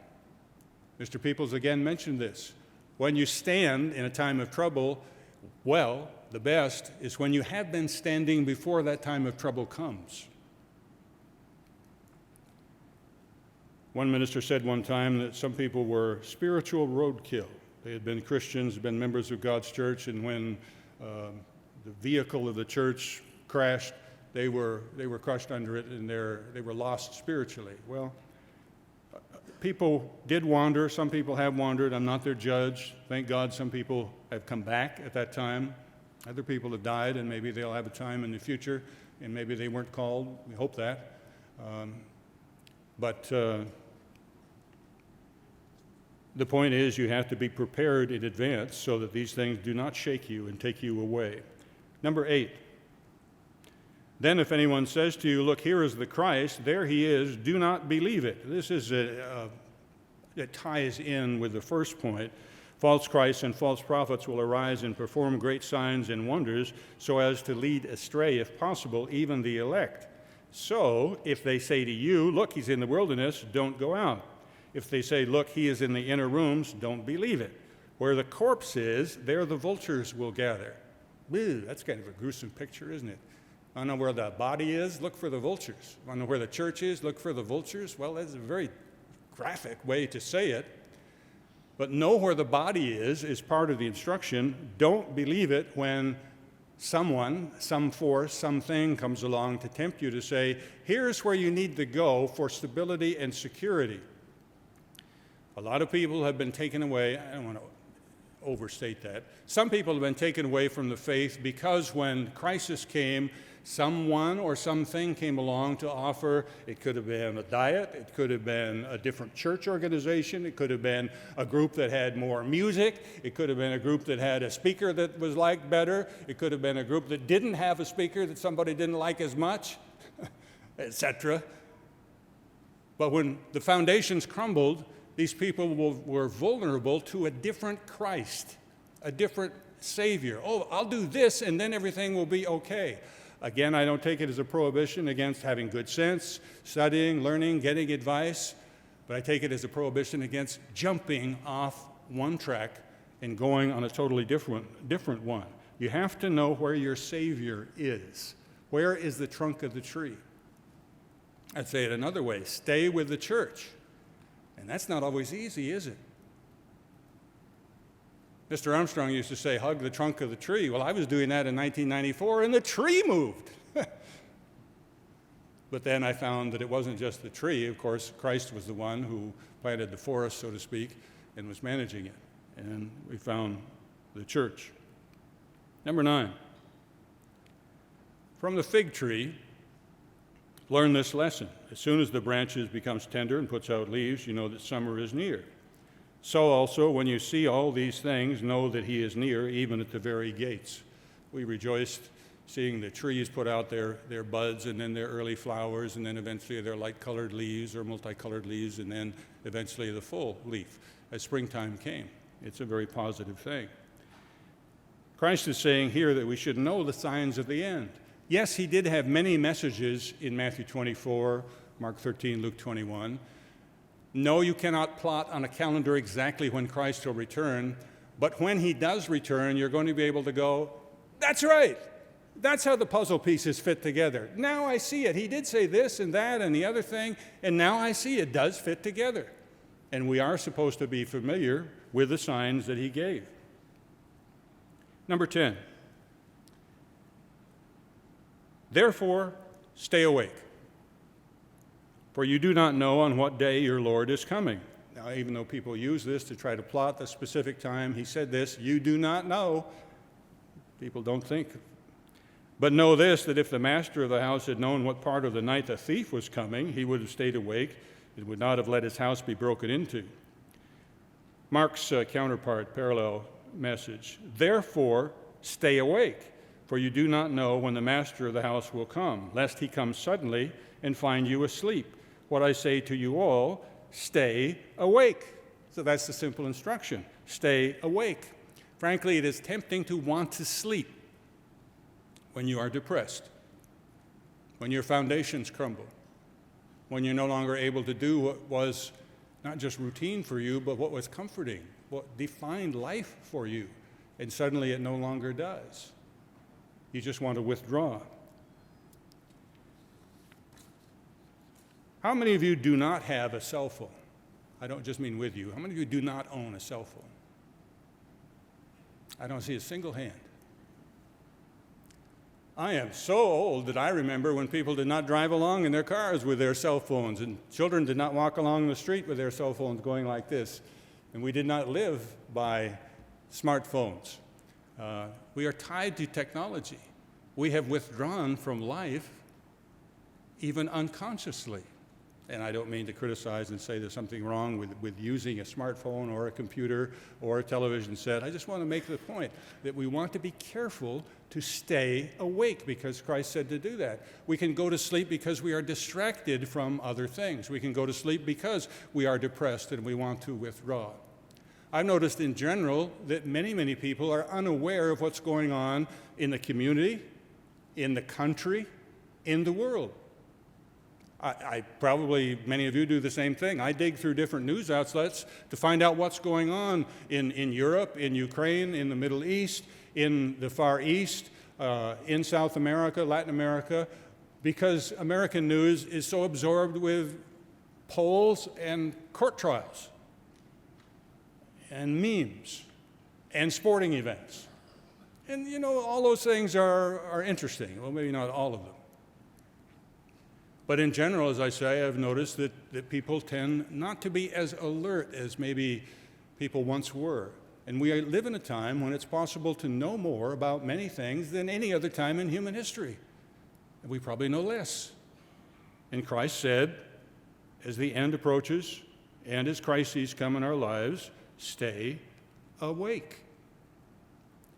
Mr. Peoples again mentioned this. When you stand in a time of trouble, well, the best is when you have been standing before that time of trouble comes. One minister said one time that some people were spiritual roadkill. They had been Christians, been members of God's church, and when the vehicle of the church crashed, they were crushed under it, and they were lost spiritually. Well, people did wander. Some people have wandered. I'm not their judge. Thank God some people have come back at that time. Other people have died, and maybe they'll have a time in the future, and maybe they weren't called. We hope that. But the point is you have to be prepared in advance so that these things do not shake you and take you away. Number 8. Then if anyone says to you, look, here is the Christ, there he is, do not believe it. This is it ties in with the first point. False Christs and false prophets will arise and perform great signs and wonders so as to lead astray, if possible, even the elect. So if they say to you, look, he's in the wilderness, don't go out. If they say, look, he is in the inner rooms, don't believe it. Where the corpse is, there the vultures will gather. Woo, that's kind of a gruesome picture, isn't it? I don't know where the body is, look for the vultures. I don't know where the church is, look for the vultures. Well, that's a very graphic way to say it. But know where the body is part of the instruction. Don't believe it when someone, some force, something comes along to tempt you to say, here's where you need to go for stability and security. A lot of people have been taken away. I don't want to overstate that. Some people have been taken away from the faith because when crisis came, someone or something came along to offer. It could have been a diet, it could have been a different church organization, it could have been a group that had more music, it could have been a group that had a speaker that was liked better, it could have been a group that didn't have a speaker that somebody didn't like as much, etc. But when the foundations crumbled, these people were vulnerable to a different Christ, a different Savior. Oh, I'll do this and then everything will be okay. Again, I don't take it as a prohibition against having good sense, studying, learning, getting advice, but I take it as a prohibition against jumping off one track and going on a totally different one. You have to know where your Savior is. Where is the trunk of the tree? I'd say it another way, stay with the church. And that's not always easy, is it? Mr. Armstrong used to say, hug the trunk of the tree. Well, I was doing that in 1994, and the tree moved. But then I found that it wasn't just the tree. Of course, Christ was the one who planted the forest, so to speak, and was managing it. And we found the church. Number 9. From the fig tree, learn this lesson. As soon as the branches becomes tender and puts out leaves, you know that summer is near. So also, when you see all these things, know that he is near, even at the very gates. We rejoiced seeing the trees put out their buds and then their early flowers and then eventually their light-colored leaves or multicolored leaves and then eventually the full leaf as springtime came. It's a very positive thing. Christ is saying here that we should know the signs of the end. Yes, he did have many messages in Matthew 24, Mark 13, Luke 21. No, you cannot plot on a calendar exactly when Christ will return, but when he does return, you're going to be able to go, that's right. That's how the puzzle pieces fit together. Now I see it. He did say this and that and the other thing, and now I see it does fit together. And we are supposed to be familiar with the signs that he gave. Number 10. Therefore, stay awake, for you do not know on what day your Lord is coming. Now, even though people use this to try to plot the specific time, he said this, you do not know. People don't think. But know this, that if the master of the house had known what part of the night the thief was coming, he would have stayed awake and would not have let his house be broken into. Mark's counterpart, parallel message. Therefore, stay awake, for you do not know when the master of the house will come, lest he come suddenly and find you asleep. What I say to you all, stay awake. So that's the simple instruction. Stay awake. Frankly, it is tempting to want to sleep when you are depressed, when your foundations crumble, when you're no longer able to do what was not just routine for you, but what was comforting, what defined life for you, and suddenly it no longer does. You just want to withdraw. How many of you do not have a cell phone? I don't just mean with you. How many of you do not own a cell phone? I don't see a single hand. I am so old that I remember when people did not drive along in their cars with their cell phones, and children did not walk along the street with their cell phones going like this. And we did not live by smartphones. We are tied to technology. We have withdrawn from life even unconsciously. And I don't mean to criticize and say there's something wrong with using a smartphone or a computer or a television set. I just want to make the point that we want to be careful to stay awake because Christ said to do that. We can go to sleep because we are distracted from other things. We can go to sleep because we are depressed and we want to withdraw. I've noticed in general that many people are unaware of what's going on in the community, in the country, in the world. I probably, many of you do the same thing. I dig through different news outlets to find out what's going on in Europe, in Ukraine, in the Middle East, in the Far East, in South America, Latin America, because American news is so absorbed with polls and court trials and memes and sporting events. And, you know, all those things are interesting. Well, maybe not all of them. But in general, as I say, I've noticed that people tend not to be as alert as maybe people once were. And we live in a time when it's possible to know more about many things than any other time in human history. And we probably know less. And Christ said, as the end approaches and as crises come in our lives, stay awake.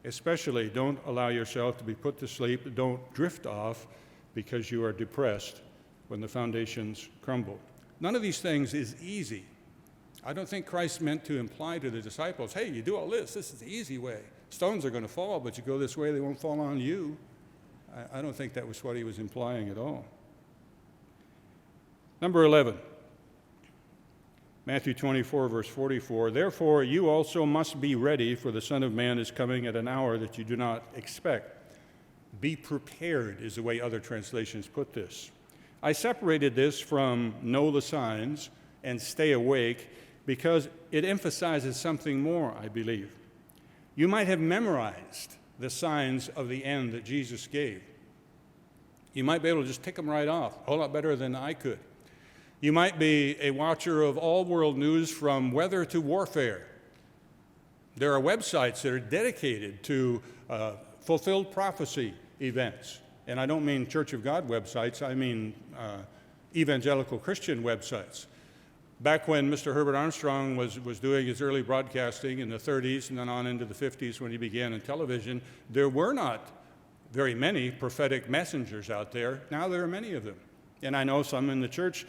Especially don't allow yourself to be put to sleep. Don't drift off because you are depressed when the foundations crumble. None of these things is easy. I don't think Christ meant to imply to the disciples, hey, you do all this is the easy way. Stones are going to fall, but you go this way, they won't fall on you. I don't think that was what he was implying at all. Number 11, Matthew 24, verse 44, therefore you also must be ready, for the Son of Man is coming at an hour that you do not expect. Be prepared is the way other translations put this. I separated this from know the signs and stay awake because it emphasizes something more, I believe. You might have memorized the signs of the end that Jesus gave. You might be able to just tick them right off, a whole lot better than I could. You might be a watcher of all world news from weather to warfare. There are websites that are dedicated to fulfilled prophecy events. And I don't mean Church of God websites, I mean evangelical Christian websites. Back when Mr. Herbert Armstrong was doing his early broadcasting in the 30s and then on into the 50s when he began in television, there were not very many prophetic messengers out there. Now there are many of them. And I know some in the church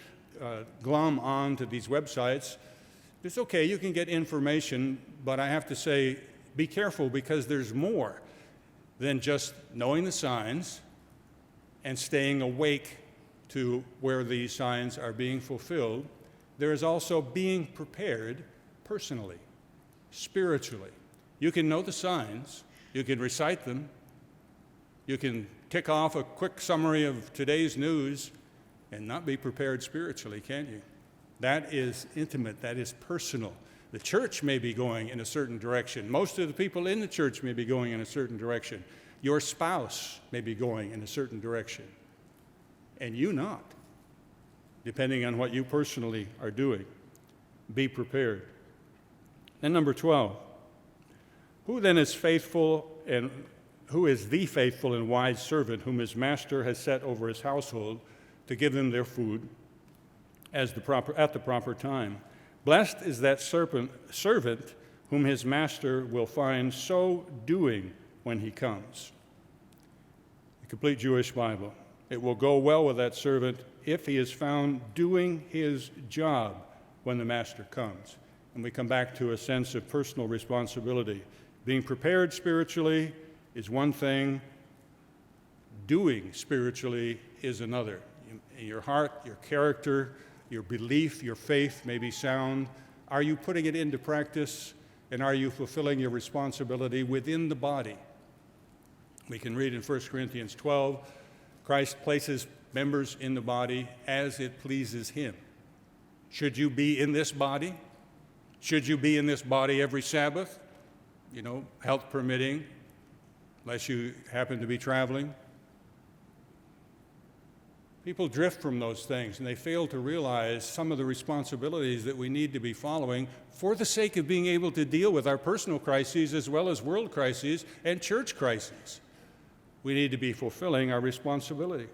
glom on to these websites. It's okay, you can get information, but I have to say, be careful because there's more than just knowing the signs and staying awake to where these signs are being fulfilled. There is also being prepared personally, spiritually. You can know the signs, you can recite them, you can tick off a quick summary of today's news and not be prepared spiritually, can you? That is intimate, that is personal. The church may be going in a certain direction. Most of the people in the church may be going in a certain direction. Your spouse may be going in a certain direction, and you not, depending on what you personally are doing. Be prepared. And number 12, who then is faithful and who is the faithful and wise servant whom his master has set over his household to give them their food at the proper time? Blessed is that servant whom his master will find so doing when he comes. The complete Jewish Bible. It will go well with that servant if he is found doing his job when the master comes. And we come back to a sense of personal responsibility. Being prepared spiritually is one thing. Doing spiritually is another. Your heart, your character, your belief, your faith may be sound. Are you putting it into practice? And are you fulfilling your responsibility within the body? We can read in 1 Corinthians 12, Christ places members in the body as it pleases him. Should you be in this body? Should you be in this body every Sabbath? Health permitting, unless you happen to be traveling. People drift from those things, and they fail to realize some of the responsibilities that we need to be following for the sake of being able to deal with our personal crises as well as world crises and church crises. We need to be fulfilling our responsibility.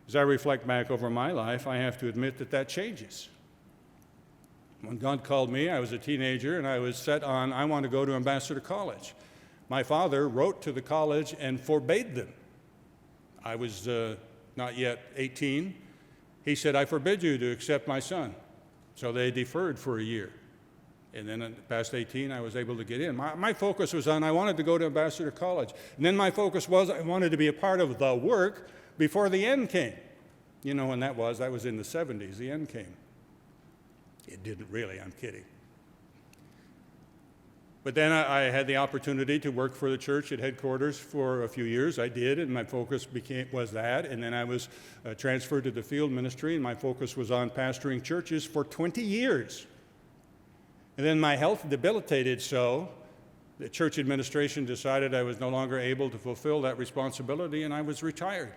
As I reflect back over my life, I have to admit that changes. When God called me, I was a teenager, and I was set on, I want to go to Ambassador College. My father wrote to the college and forbade them. I was not yet 18. He said, I forbid you to accept my son. So they deferred for a year. And then past 18, I was able to get in. My focus was on, I wanted to go to Ambassador College. And then my focus was, I wanted to be a part of the work before the end came. You know when that was in the 70s, the end came. It didn't really, I'm kidding. But then I had the opportunity to work for the church at headquarters for a few years. I did, and my focus was that. And then I was transferred to the field ministry, and my focus was on pastoring churches for 20 years. And then my health debilitated so the church administration decided I was no longer able to fulfill that responsibility, and I was retired.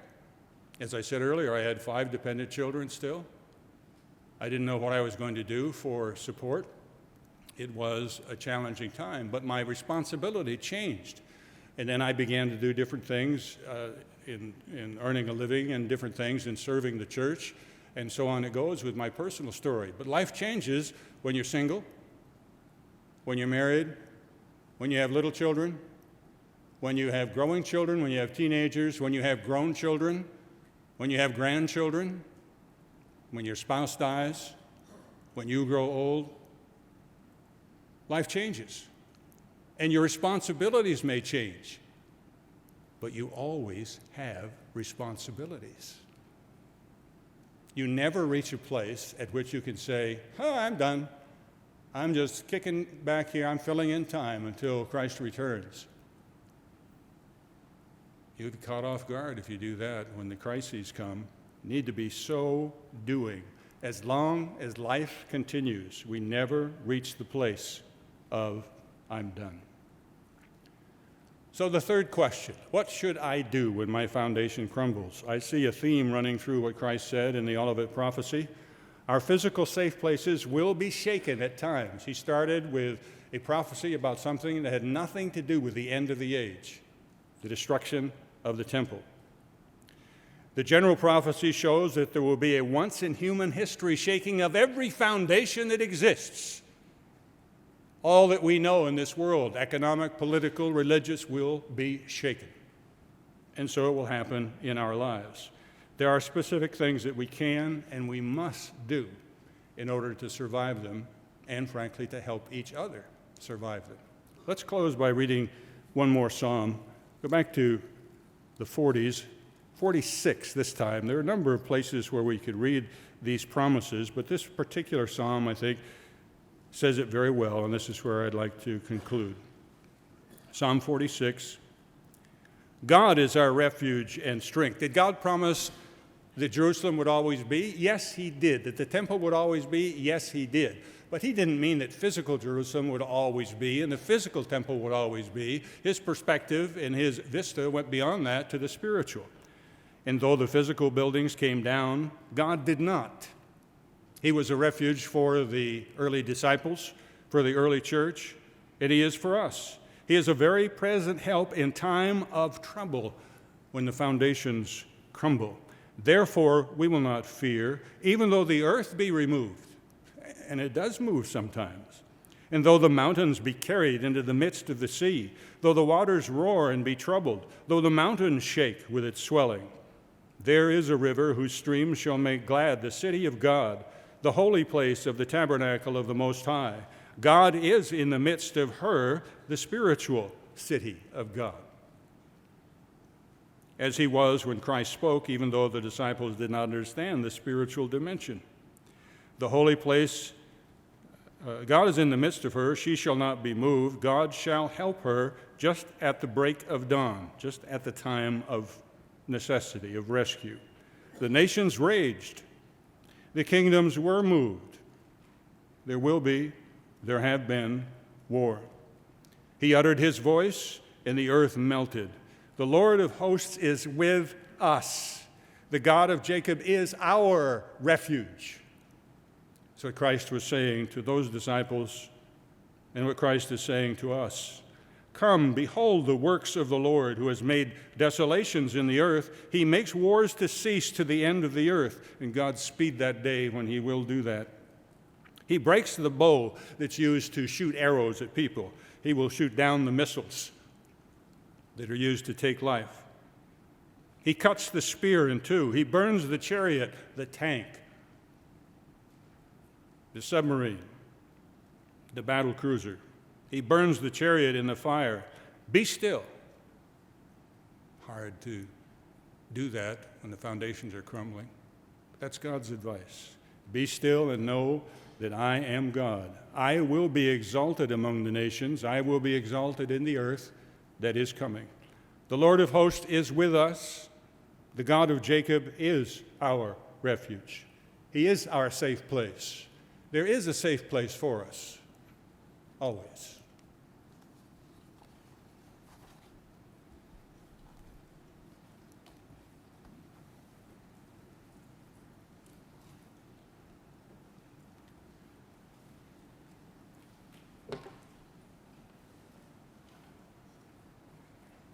As I said earlier, I had 5 dependent children still. I didn't know what I was going to do for support. It was a challenging time, but my responsibility changed. And then I began to do different things in earning a living and different things in serving the church, and so on it goes with my personal story. But life changes when you're single, when you're married, when you have little children, when you have growing children, when you have teenagers, when you have grown children, when you have grandchildren, when your spouse dies, when you grow old. life changes, and your responsibilities may change, but you always have responsibilities. You never reach a place at which you can say, "Oh, I'm done. I'm just kicking back here. I'm filling in time until Christ returns." You'd be caught off guard if you do that when the crises come. You need to be so doing. As long as life continues, we never reach the place of "I'm done." So the third question, what should I do when my foundation crumbles? I see a theme running through what Christ said in the Olivet prophecy. Our physical safe places will be shaken at times. He started with a prophecy about something that had nothing to do with the end of the age, the destruction of the temple. The general prophecy shows that there will be a once in human history shaking of every foundation that exists. All that we know in this world, economic, political, religious, will be shaken. And so it will happen in our lives. There are specific things that we can and we must do in order to survive them and, frankly, to help each other survive them. Let's close by reading one more psalm. Go back to the 40s, 46 this time. There are a number of places where we could read these promises, but this particular psalm, I think, says it very well, and this is where I'd like to conclude. Psalm 46, God is our refuge and strength. Did God promise that Jerusalem would always be? Yes, he did. That the temple would always be? Yes, he did. But he didn't mean that physical Jerusalem would always be and the physical temple would always be. His perspective and his vista went beyond that to the spiritual. And though the physical buildings came down, God did not. He was a refuge for the early disciples, for the early church, and he is for us. He is a very present help in time of trouble when the foundations crumble. Therefore, we will not fear, even though the earth be removed, and it does move sometimes, and though the mountains be carried into the midst of the sea, though the waters roar and be troubled, though the mountains shake with its swelling. There is a river whose streams shall make glad the city of God, the holy place of the tabernacle of the Most High. God is in the midst of her, the spiritual city of God. As he was when Christ spoke, even though the disciples did not understand the spiritual dimension. The holy place, God is in the midst of her, she shall not be moved. God shall help her just at the break of dawn, just at the time of necessity, of rescue. The nations raged. The kingdoms were moved. There have been war. He uttered his voice, and the earth melted. The Lord of hosts is with us. The God of Jacob is our refuge. That's what Christ was saying to those disciples, and what Christ is saying to us. Come, behold the works of the Lord, who has made desolations in the earth. He makes wars to cease to the end of the earth, and God speed that day when he will do that. He breaks the bow that's used to shoot arrows at people. He will shoot down the missiles that are used to take life. He cuts the spear in two. He burns the chariot, the tank, the submarine, the battle cruiser. He burns the chariot in the fire. Be still. Hard to do that when the foundations are crumbling. But that's God's advice. Be still and know that I am God. I will be exalted among the nations. I will be exalted in the earth that is coming. The Lord of hosts is with us. The God of Jacob is our refuge. He is our safe place. There is a safe place for us, always.